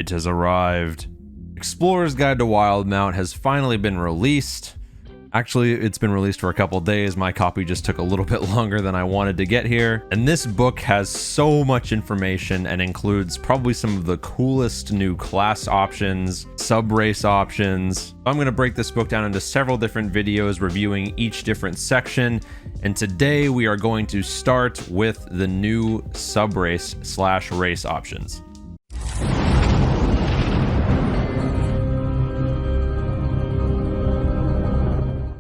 It has arrived. Explorer's Guide to Wildemount has finally been released. Actually, it's been released for a couple days. My copy just took a little bit longer than I wanted to get here. And this book has so much information and includes probably some of the coolest new class options, sub-race options. I'm going to break this book down into several different videos reviewing each different section. And today we are going to start with the new sub-race / race options.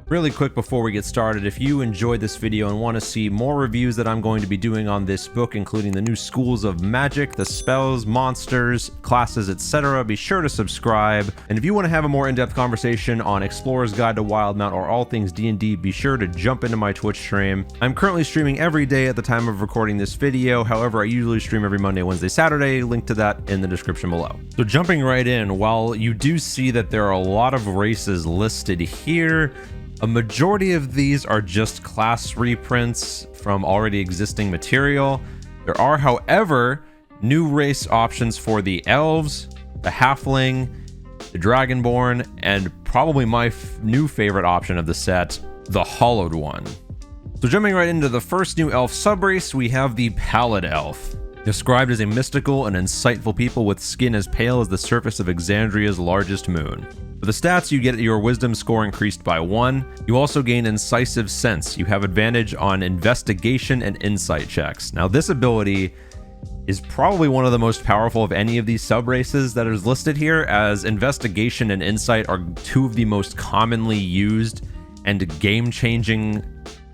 Really quick before we get started, if you enjoyed this video and want to see more reviews that I'm going to be doing on this book, including the new schools of magic, the spells, monsters, classes, etc., be sure to subscribe. And if you want to have a more in-depth conversation on Explorer's Guide to Wildemount or all things D&D, be sure to jump into my Twitch stream. I'm currently streaming every day at the time of recording this video. However, I usually stream every Monday, Wednesday, Saturday. Link to that in the description below. So jumping right in, while you do see that there are a lot of races listed here, a majority of these are just class reprints from already existing material. There are, however, new race options for the elves, the halfling, the dragonborne, and probably my new favorite option of the set, the hollowed one. So jumping right into the first new elf subrace, we have the Pallid elf. Described as a mystical and insightful people with skin as pale as the surface of Exandria's largest moon. For the stats, you get your wisdom score increased by 1. You also gain incisive sense. You have advantage on investigation and insight checks. Now, this ability is probably one of the most powerful of any of these subraces that is listed here, as investigation and insight are two of the most commonly used and game-changing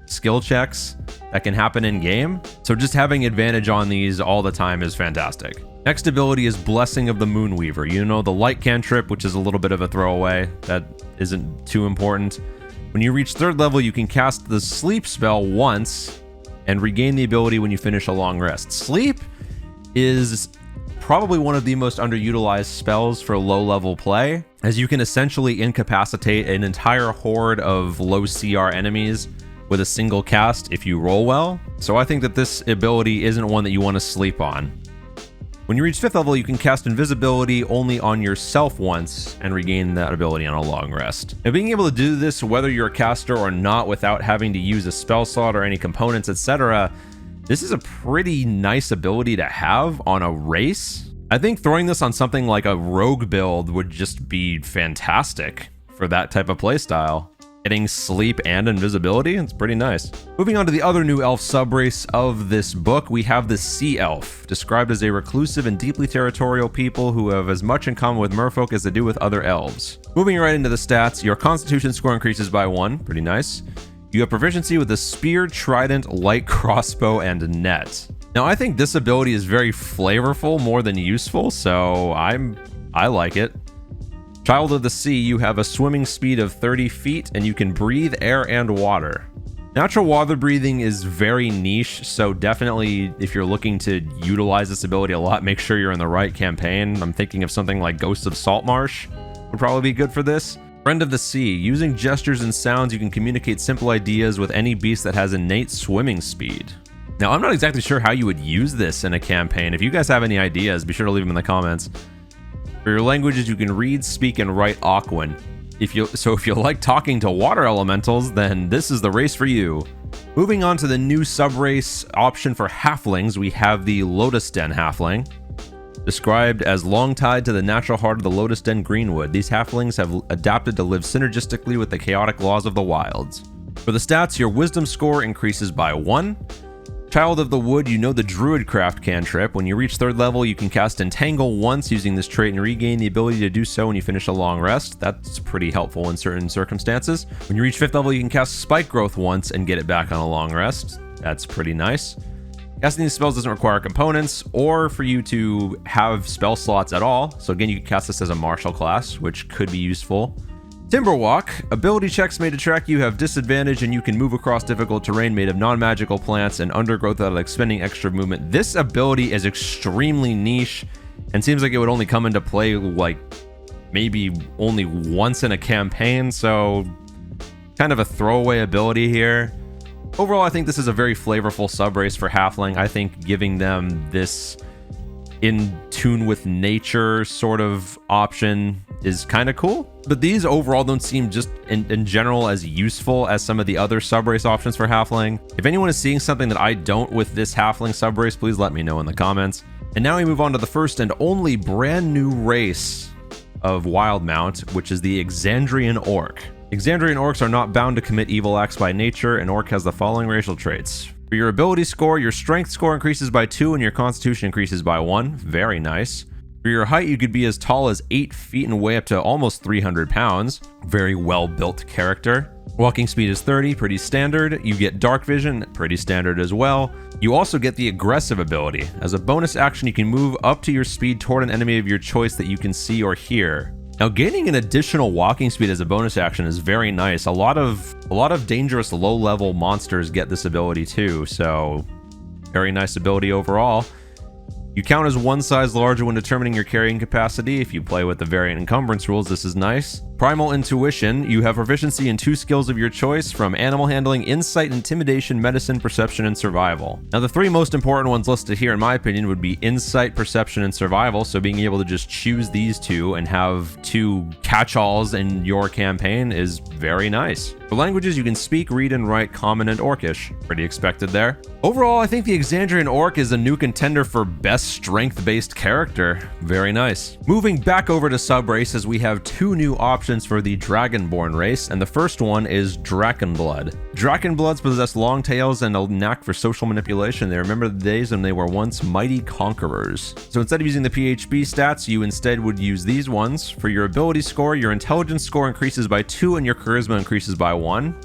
skill checks that can happen in game. So just having advantage on these all the time is fantastic. Next ability is Blessing of the Moonweaver. You know, the light cantrip, which is a little bit of a throwaway. That isn't too important. When you reach 3rd level, you can cast the sleep spell once and regain the ability when you finish a long rest. Sleep is probably one of the most underutilized spells for low-level play, as you can essentially incapacitate an entire horde of low CR enemies with a single cast if you roll well. So I think that this ability isn't one that you want to sleep on. When you reach 5th level, you can cast invisibility only on yourself once and regain that ability on a long rest. Now, being able to do this whether you're a caster or not without having to use a spell slot or any components, etc., this is a pretty nice ability to have on a race. I think throwing this on something like a rogue build would just be fantastic for that type of playstyle. Getting sleep and invisibility, it's pretty nice. Moving on to the other new elf subrace of this book, we have the Sea Elf, described as a reclusive and deeply territorial people who have as much in common with merfolk as they do with other elves. Moving right into the stats, your constitution score increases by 1, pretty nice. You have proficiency with the spear, trident, light crossbow, and net. Now, I think this ability is very flavorful more than useful, so I like it. Child of the Sea, you have a swimming speed of 30 feet, and you can breathe air and water. Natural water breathing is very niche, so definitely if you're looking to utilize this ability a lot, make sure you're in the right campaign. I'm thinking of something like Ghosts of Saltmarsh would probably be good for this. Friend of the Sea, using gestures and sounds, you can communicate simple ideas with any beast that has innate swimming speed. Now, I'm not exactly sure how you would use this in a campaign. If you guys have any ideas, be sure to leave them in the comments. For your languages, you can read, speak, and write Aquan. If you like talking to water elementals, then this is the race for you. Moving on to the new subrace option for halflings, we have the Lotusden Halfling. Described as long tied to the natural heart of the Lotusden Greenwood, these halflings have adapted to live synergistically with the chaotic laws of the wilds. For the stats, your wisdom score increases by 1. Child of the Wood, you know the Druidcraft cantrip. When you reach 3rd level, you can cast Entangle once using this trait and regain the ability to do so when you finish a long rest. That's pretty helpful in certain circumstances. When you reach 5th level, you can cast Spike Growth once and get it back on a long rest. That's pretty nice. Casting these spells doesn't require components or for you to have spell slots at all. So again, you can cast this as a martial class, which could be useful. Timberwalk, ability checks made to track you have disadvantage and you can move across difficult terrain made of non-magical plants and undergrowth without expending extra movement. This ability is extremely niche and seems like it would only come into play like maybe only once in a campaign, so kind of a throwaway ability here. Overall, I think this is a very flavorful subrace for Halfling. I think giving them this in tune with nature sort of option is kind of cool. But these overall don't seem just in general as useful as some of the other subrace options for Halfling. If anyone is seeing something that I don't with this Halfling subrace, please let me know in the comments. And now we move on to the first and only brand new race of Wildemount, which is the Exandrian Orc. Exandrian Orcs are not bound to commit evil acts by nature, and Orc has the following racial traits. For your ability score, your strength score increases by 2 and your constitution increases by 1. Very nice. For your height, you could be as tall as 8 feet and weigh up to almost 300 pounds. Very well-built character. Walking speed is 30, pretty standard. You get dark vision, pretty standard as well. You also get the aggressive ability. As a bonus action, you can move up to your speed toward an enemy of your choice that you can see or hear. Now, gaining an additional walking speed as a bonus action is very nice. A lot of dangerous low-level monsters get this ability too, so very nice ability overall. You count as one size larger when determining your carrying capacity. If you play with the variant encumbrance rules, this is nice. Primal Intuition. You have proficiency in 2 skills of your choice from Animal Handling, Insight, Intimidation, Medicine, Perception, and Survival. Now, the 3 most important ones listed here, in my opinion, would be Insight, Perception, and Survival, so being able to just choose these 2 and have 2 catch-alls in your campaign is very nice. For languages, you can speak, read, and write Common and Orcish. Pretty expected there. Overall, I think the Exandrian Orc is a new contender for best strength-based character. Very nice. Moving back over to sub-races, we have 2 new options for the Dragonborne race, and the first one is DraconBlood. Draconbloods possess long tails and a knack for social manipulation. They remember the days when they were once mighty conquerors. So instead of using the PHB stats, you instead would use these ones. For your ability score, your intelligence score increases by 2 and your charisma increases by 1.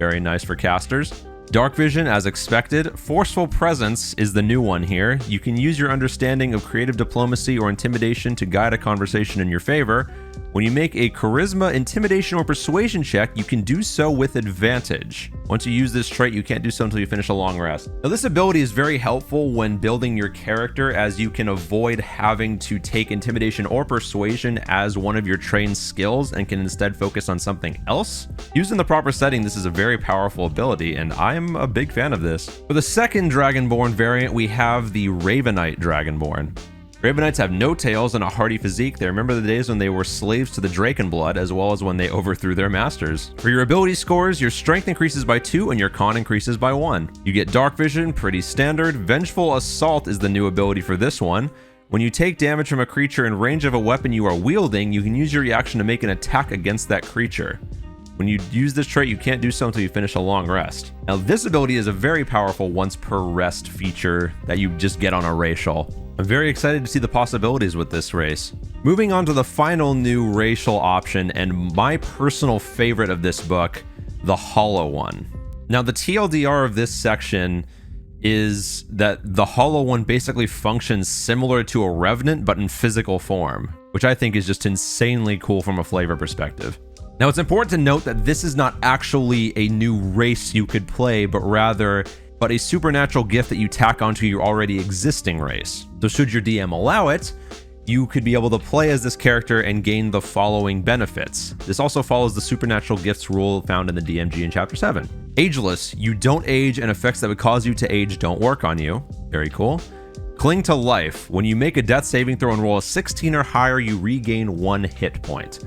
Very nice for casters. Dark vision, as expected. Forceful presence is the new one here. You can use your understanding of creative diplomacy or intimidation to guide a conversation in your favor. When you make a charisma, intimidation, or persuasion check, you can do so with advantage. Once you use this trait, you can't do so until you finish a long rest. Now, this ability is very helpful when building your character, as you can avoid having to take intimidation or persuasion as one of your trained skills and can instead focus on something else. Used in the proper setting, this is a very powerful ability, and I'm a big fan of this. For the second Dragonborne variant, we have the Ravenite Dragonborne. Ravenites have no tails and a hardy physique. They remember the days when they were slaves to the DraconBlood, as well as when they overthrew their masters. For your ability scores, your strength increases by 2 and your con increases by 1. You get dark vision, pretty standard. Vengeful Assault is the new ability for this one. When you take damage from a creature in range of a weapon you are wielding, you can use your reaction to make an attack against that creature. When you use this trait, you can't do so until you finish a long rest. Now, this ability is a very powerful once per rest feature that you just get on a racial. I'm very excited to see the possibilities with this race. Moving on to the final new racial option, and my personal favorite of this book, the Hollow One. Now, the TLDR of this section is that the Hollow One basically functions similar to a Revenant, but in physical form, which I think is just insanely cool from a flavor perspective. Now, it's important to note that this is not actually a new race you could play, but a supernatural gift that you tack onto your already existing race. So should your DM allow it, you could be able to play as this character and gain the following benefits. This also follows the supernatural gifts rule found in the DMG in Chapter 7. Ageless, you don't age, and effects that would cause you to age don't work on you. Very cool. Cling to life. When you make a death saving throw and roll a 16 or higher, you regain 1 hit point.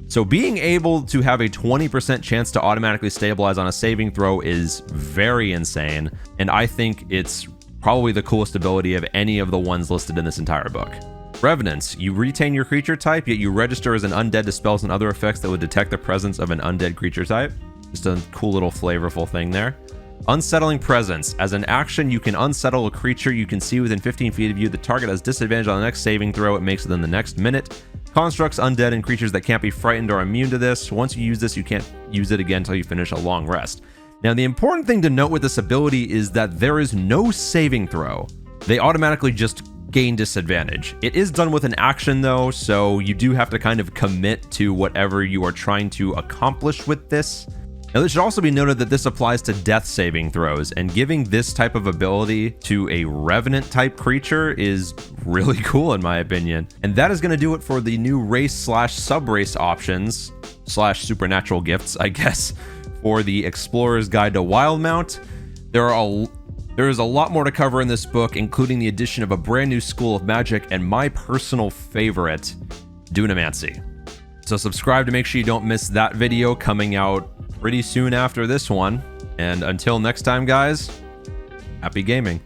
So being able to have a 20% chance to automatically stabilize on a saving throw is very insane, and I think it's probably the coolest ability of any of the ones listed in this entire book. Revenants, you retain your creature type, yet you register as an undead to spells and other effects that would detect the presence of an undead creature type. Just a cool little flavorful thing there. Unsettling Presence. As an action, you can unsettle a creature you can see within 15 feet of you. The target has disadvantage on the next saving throw it makes within the next minute. Constructs, undead, and creatures that can't be frightened are immune to this. Once you use this, you can't use it again until you finish a long rest. Now, the important thing to note with this ability is that there is no saving throw. They automatically just gain disadvantage. It is done with an action though, so you do have to kind of commit to whatever you are trying to accomplish with this. Now, it should also be noted that this applies to death saving throws, and giving this type of ability to a Revenant type creature is really cool in my opinion. And that is going to do it for the new race slash sub-race options slash supernatural gifts, I guess, for the Explorer's Guide to Wildemount. There There is a lot more to cover in this book, including the addition of a brand new school of magic and my personal favorite, Dunamancy. So subscribe to make sure you don't miss that video coming out pretty soon after this one. And until next time, guys, happy gaming.